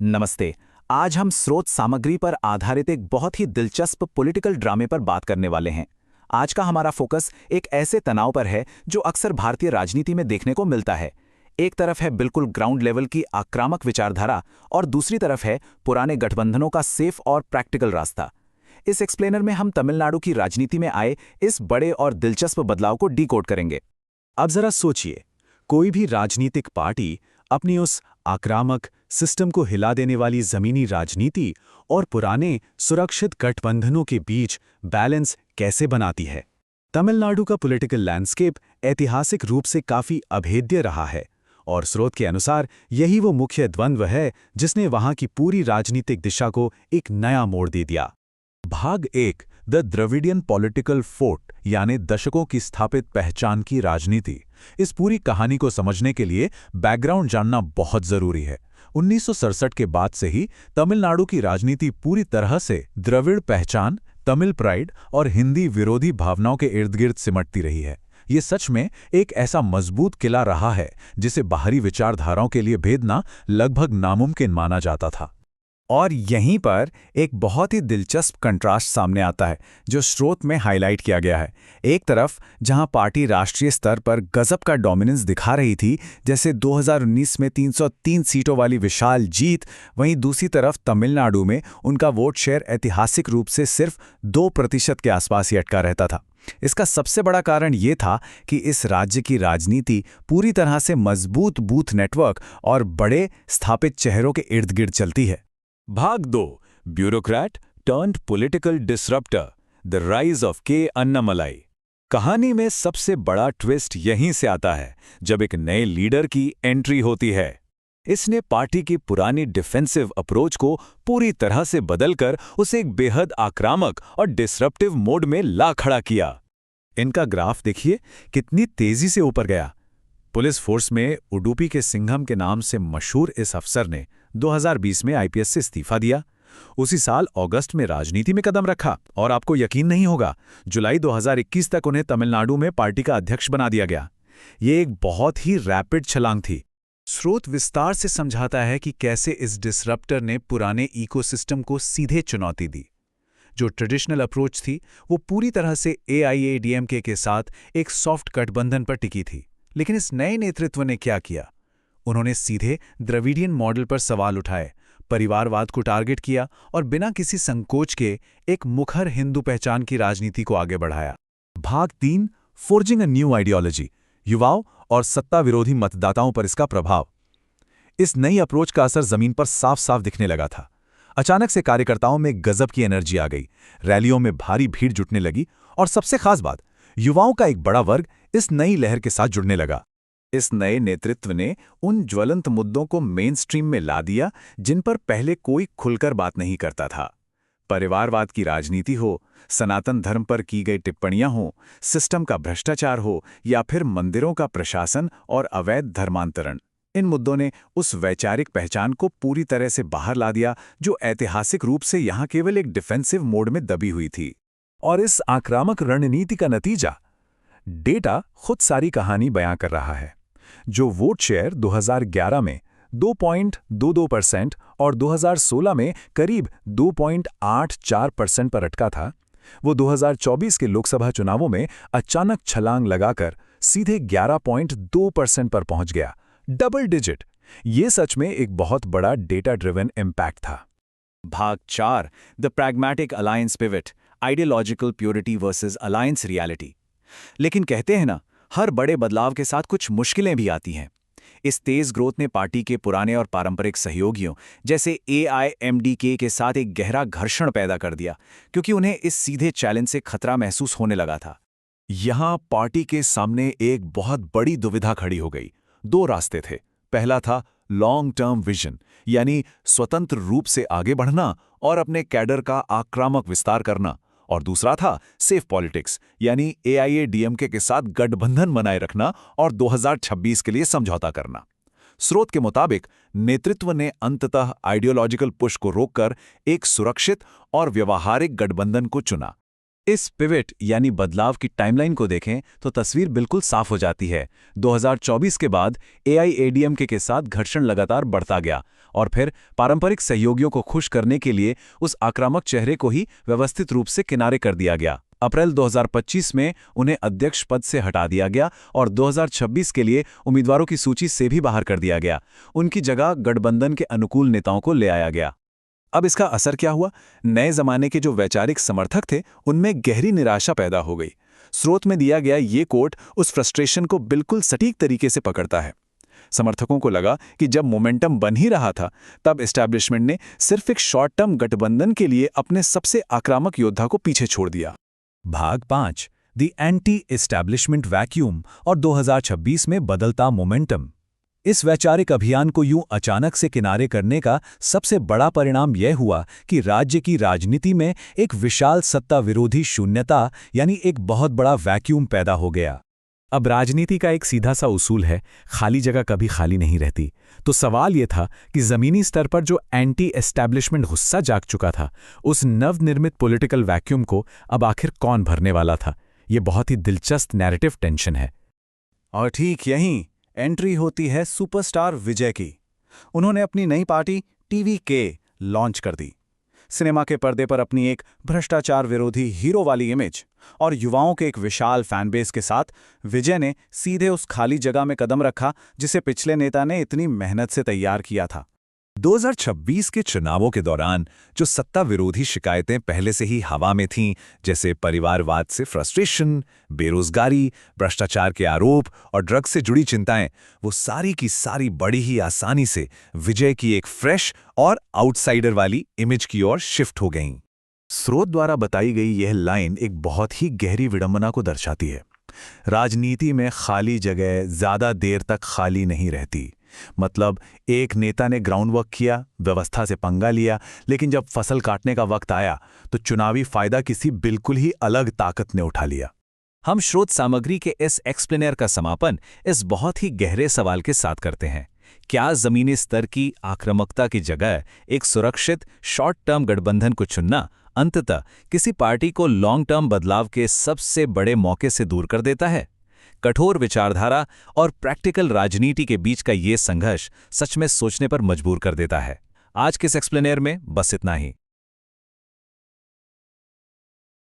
नमस्ते। आज हम स्रोत सामग्री पर आधारित एक बहुत ही दिलचस्प पॉलिटिकल ड्रामे पर बात करने वाले हैं। आज का हमारा फोकस एक ऐसे तनाव पर है जो अक्सर भारतीय राजनीति में देखने को मिलता है। एक तरफ है बिल्कुल ग्राउंड लेवल की आक्रामक विचारधारा और दूसरी तरफ है पुराने गठबंधनों का सेफ और प्रैक्टिकल रास्ता। इस एक्सप्लेनर में हम तमिलनाडु की राजनीति में आए इस बड़े और दिलचस्प बदलाव को डीकोड करेंगे। अब जरा सोचिए, कोई भी राजनीतिक पार्टी अपनी उस आक्रामक सिस्टम को हिला देने वाली जमीनी राजनीति और पुराने सुरक्षित गठबंधनों के बीच बैलेंस कैसे बनाती है। तमिलनाडु का पॉलिटिकल लैंडस्केप ऐतिहासिक रूप से काफी अभेद्य रहा है और स्रोत के अनुसार यही वो मुख्य द्वंद्व है जिसने वहां की पूरी राजनीतिक दिशा को एक नया मोड़ दे दिया। भाग 1 द द्रविडियन पॉलिटिकल फोर्ट यानी दशकों की स्थापित पहचान की राजनीति। इस पूरी कहानी को समझने के लिए बैकग्राउंड जानना बहुत जरूरी है। 1967 के बाद से ही तमिलनाडु की राजनीति पूरी तरह से द्रविड़ पहचान, तमिल प्राइड और हिंदी विरोधी भावनाओं के इर्द गिर्द सिमटती रही है। ये सच में एक ऐसा मजबूत किला रहा है जिसे बाहरी विचारधाराओं के लिए भेदना लगभग नामुमकिन माना जाता था। और यहीं पर एक बहुत ही दिलचस्प कंट्रास्ट सामने आता है जो स्रोत में हाईलाइट किया गया है। एक तरफ जहां पार्टी राष्ट्रीय स्तर पर गजब का डोमिनेंस दिखा रही थी, जैसे 2019 में 303 सीटों वाली विशाल जीत, वहीं दूसरी तरफ तमिलनाडु में उनका वोट शेयर ऐतिहासिक रूप से सिर्फ 2% के आसपास ही अटका रहता था। इसका सबसे बड़ा कारण ये था कि इस राज्य की राजनीति पूरी तरह से मजबूत बूथ नेटवर्क और बड़े स्थापित चेहरों के इर्द गिर्द चलती है। भाग 2 bureaucrat turned political disruptor the rise of के अन्नामलाई। कहानी में सबसे बड़ा ट्विस्ट यहीं से आता है जब एक नए लीडर की एंट्री होती है। इसने पार्टी की पुरानी डिफेंसिव अप्रोच को पूरी तरह से बदलकर उसे एक बेहद आक्रामक और डिसरप्टिव मोड में ला खड़ा किया। इनका ग्राफ देखिए कितनी तेजी से ऊपर गया। पुलिस फोर्स में उडुपी के सिंघम के नाम से मशहूर इस अफसर ने 2020 में आईपीएस से इस्तीफा दिया। उसी साल अगस्त में राजनीति में कदम रखा और आपको यकीन नहीं होगा, जुलाई 2021 तक उन्हें तमिलनाडु में पार्टी का अध्यक्ष बना दिया गया। ये एक बहुत ही रैपिड छलांग थी। स्रोत विस्तार से समझाता है कि कैसे इस डिसरप्टर ने पुराने इकोसिस्टम को सीधे चुनौती दी। जो ट्रेडिशनल अप्रोच थी वो पूरी तरह से एआईएडीएमके के साथ एक सॉफ्ट गठबंधन पर टिकी थी, लेकिन इस नए नेतृत्व ने क्या किया? उन्होंने सीधे द्रविडियन मॉडल पर सवाल उठाए, परिवारवाद को टारगेट किया और बिना किसी संकोच के एक मुखर हिंदू पहचान की राजनीति को आगे बढ़ाया। भाग 3 फोर्जिंग अ न्यू आइडियोलॉजी, युवाओं और सत्ता विरोधी मतदाताओं पर इसका प्रभाव। इस नई अप्रोच का असर जमीन पर साफ साफ दिखने लगा था। अचानक से कार्यकर्ताओं में गजब की एनर्जी आ गई, रैलियों में भारी भीड़ जुटने लगी और सबसे खास बात, युवाओं का एक बड़ा वर्ग इस नई लहर के साथ जुड़ने लगा। इस नए नेतृत्व ने उन ज्वलंत मुद्दों को मेन स्ट्रीम में ला दिया जिन पर पहले कोई खुलकर बात नहीं करता था। परिवारवाद की राजनीति हो, सनातन धर्म पर की गई टिप्पणियां हो, सिस्टम का भ्रष्टाचार हो या फिर मंदिरों का प्रशासन और अवैध धर्मांतरण, इन मुद्दों ने उस वैचारिक पहचान को पूरी तरह से बाहर ला दिया जो ऐतिहासिक रूप से यहां केवल एक डिफेंसिव मोड में दबी हुई थी। और इस आक्रामक रणनीति का नतीजा, डेटा खुद सारी कहानी बयां कर रहा है। जो वोट शेयर 2011 में 2.22% और 2016 में करीब 2.84% पर अटका था, वो 2024 के लोकसभा चुनावों में अचानक छलांग लगाकर सीधे 11.2% पर पहुंच गया। Double digit. ये सच में एक बहुत बड़ा डेटा ड्रिवन इम्पैक्ट था। भाग 4 the pragmatic alliance pivot, ideological purity versus alliance reality. लेकिन कहते हैं ना, हर बड़े बदलाव के साथ कुछ मुश्किलें भी आती हैं। इस तेज ग्रोथ ने पार्टी के पुराने और पारंपरिक सहयोगियों जैसे एआईएमडीके के साथ एक गहरा घर्षण पैदा कर दिया, क्योंकि उन्हें इस सीधे चैलेंज से खतरा महसूस होने लगा था। यहां पार्टी के सामने एक बहुत बड़ी दुविधा खड़ी हो गई। 2 रास्ते थे। पहला था लॉन्ग टर्म विजन, यानी स्वतंत्र रूप से आगे बढ़ना और अपने कैडर का आक्रामक विस्तार करना, और दूसरा था सेफ पॉलिटिक्स, यानी एआईएडीएमके के साथ गठबंधन बनाए रखना और 2026 के लिए समझौता करना। स्रोत के मुताबिक नेतृत्व ने अंततः आइडियोलॉजिकल पुश को रोककर एक सुरक्षित और व्यवहारिक गठबंधन को चुना। इस पिवट यानी बदलाव की टाइमलाइन को देखें तो तस्वीर बिल्कुल साफ हो जाती है। 2024 के बाद एआईएडीएमके के साथ घर्षण लगातार बढ़ता गया और फिर पारंपरिक सहयोगियों को खुश करने के लिए उस आक्रामक चेहरे को ही व्यवस्थित रूप से किनारे कर दिया गया। अप्रैल 2025 में उन्हें अध्यक्ष पद से हटा दिया गया और 2026 के लिए उम्मीदवारों की सूची से भी बाहर कर दिया गया। उनकी जगह गठबंधन के अनुकूल नेताओं को ले आया गया। अब इसका असर क्या हुआ? नए जमाने के जो वैचारिक समर्थक थे उनमें गहरी निराशा पैदा हो गई। स्रोत में दिया गया ये कोट उस फ्रस्ट्रेशन को बिल्कुल सटीक तरीके से पकड़ता है। समर्थकों को लगा कि जब मोमेंटम बन ही रहा था तब एस्टैब्लिशमेंट ने सिर्फ एक शॉर्ट टर्म गठबंधन के लिए अपने सबसे आक्रामक योद्धा को पीछे छोड़ दिया। भाग 5 द एंटी एस्टैब्लिशमेंट वैक्यूम और 2026 में बदलता मोमेंटम। इस वैचारिक अभियान को यूं अचानक से किनारे करने का सबसे बड़ा परिणाम यह हुआ कि राज्य की राजनीति में एक विशाल सत्ता विरोधी शून्यता यानी एक बहुत बड़ा वैक्यूम पैदा हो गया। अब राजनीति का एक सीधा सा उसूल है, खाली जगह कभी खाली नहीं रहती। तो सवाल यह था कि जमीनी स्तर पर जो एंटी एस्टैब्लिशमेंट गुस्सा जाग चुका था, उस नवनिर्मित पॉलिटिकल वैक्यूम को अब आखिर कौन भरने वाला था? ये बहुत ही दिलचस्प नैरेटिव टेंशन है। और ठीक यहीं एंट्री होती है सुपरस्टार विजय की। उन्होंने अपनी नई पार्टी टीवीके लॉन्च कर दी। सिनेमा के पर्दे पर अपनी एक भ्रष्टाचार विरोधी हीरो वाली इमेज और युवाओं के एक विशाल फैन बेस के साथ विजय ने सीधे उस खाली जगह में कदम रखा जिसे पिछले नेता ने इतनी मेहनत से तैयार किया था। 2026 के चुनावों के दौरान जो सत्ता विरोधी शिकायतें पहले से ही हवा में थीं, जैसे परिवारवाद से फ्रस्ट्रेशन, बेरोजगारी, भ्रष्टाचार के आरोप और ड्रग्स से जुड़ी चिंताएं, वो सारी की सारी बड़ी ही आसानी से विजय की एक फ्रेश और आउटसाइडर वाली इमेज की ओर शिफ्ट हो गईं। स्रोत द्वारा बताई गई यह लाइन एक बहुत ही गहरी विडंबना को दर्शाती है। राजनीति में खाली जगह ज्यादा देर तक खाली नहीं रहती। मतलब एक नेता ने ग्राउंड वर्क किया, व्यवस्था से पंगा लिया, लेकिन जब फसल काटने का वक्त आया तो चुनावी फायदा किसी बिल्कुल ही अलग ताकत ने उठा लिया। हम स्रोत सामग्री के इस एक्सप्लेनर का समापन इस बहुत ही गहरे सवाल के साथ करते हैं। क्या जमीनी स्तर की आक्रामकता की जगह एक सुरक्षित शॉर्ट टर्म गठबंधन को चुनना अंततः किसी पार्टी को लॉन्ग टर्म बदलाव के सबसे बड़े मौके से दूर कर देता है? कठोर विचारधारा और प्रैक्टिकल राजनीति के बीच का ये संघर्ष सच में सोचने पर मजबूर कर देता है। आज के इस एक्सप्लेनर में बस इतना ही।